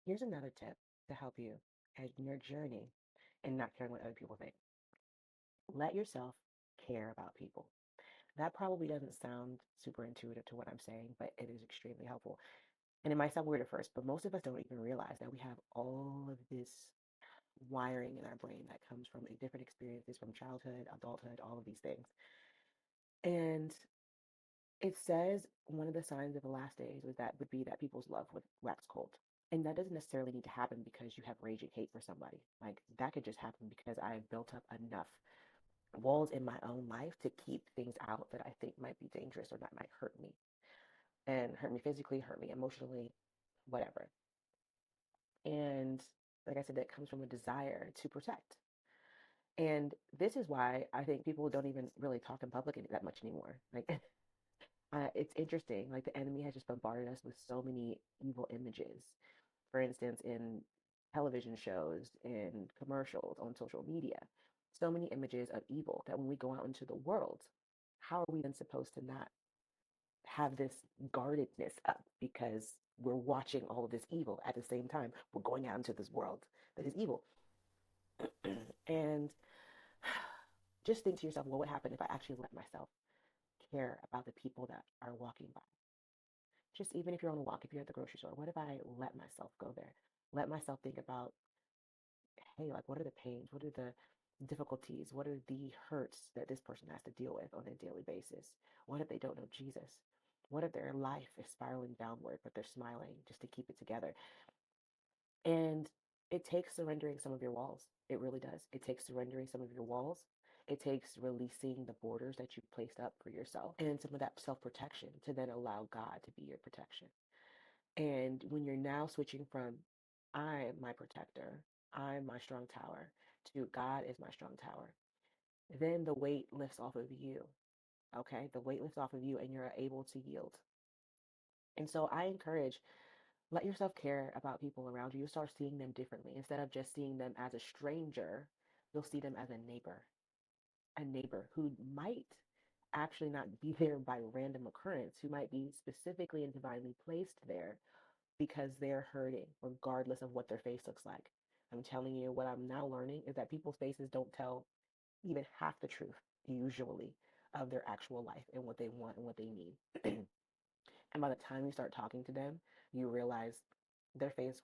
Here's another tip to help you in your journey and not caring what other people think. Let yourself care about people. That probably doesn't sound super intuitive to what I'm saying, but it is extremely helpful. And it might sound weird at first, but most of us don't even realize that we have all of this wiring in our brain that comes from different experiences from childhood, adulthood, all of these things. And it says one of the signs of the last days would be that people's love would wax cold. And that doesn't necessarily need to happen because you have raging hate for somebody. Like that could just happen because I've built up enough walls in my own life to keep things out that I think might be dangerous or that might hurt me and hurt me physically, hurt me emotionally, whatever. And like I said, that comes from a desire to protect. And this is why I think people don't even really talk in public that much anymore. Like, it's interesting. Like, the enemy has just bombarded us with so many evil images. For instance, in television shows, in commercials, on social media, so many images of evil that when we go out into the world, how are we then supposed to not have this guardedness up because we're watching all of this evil at the same time? We're going out into this world that is evil. And just think to yourself, what would happen if I actually let myself care about the people that are walking by? Just even if you're on a walk, if you're at the grocery store, what if I let myself go there? Let myself think about, hey, like, what are the pains? What are the difficulties? What are the hurts that this person has to deal with on a daily basis? What if they don't know Jesus? What if their life is spiraling downward, but they're smiling just to keep it together? And it takes surrendering some of your walls. It really does. It takes surrendering some of your walls. It takes releasing the borders that you've placed up for yourself and some of that self protection to then allow God to be your protection. And when you're now switching from I'm my protector, I'm my strong tower, to God is my strong tower, then the weight lifts off of you. Okay. The weight lifts off of you and you're able to yield. And so I encourage, let yourself care about people around you. You start seeing them differently. Instead of just seeing them as a stranger, you'll see them as a neighbor who might actually not be there by random occurrence, who might be specifically and divinely placed there because they're hurting, regardless of what their face looks like. I'm telling you, what I'm now learning is that people's faces don't tell even half the truth, usually, of their actual life and what they want and what they need. And by the time you start talking to them, you realize their face,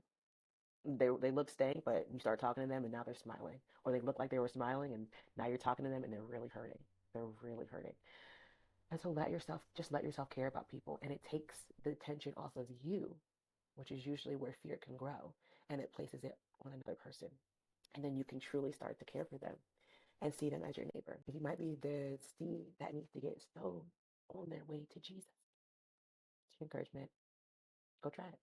they look stank, but you start talking to them and now they're smiling. Or they look like they were smiling and now you're talking to them and they're really hurting. They're really hurting. And so let yourself care about people. And it takes the tension off of you, which is usually where fear can grow, and it places it on another person. And then you can truly start to care for them and see them as your neighbor. You might be the seed that needs to get sown on their way to Jesus. It's your encouragement. Go try it.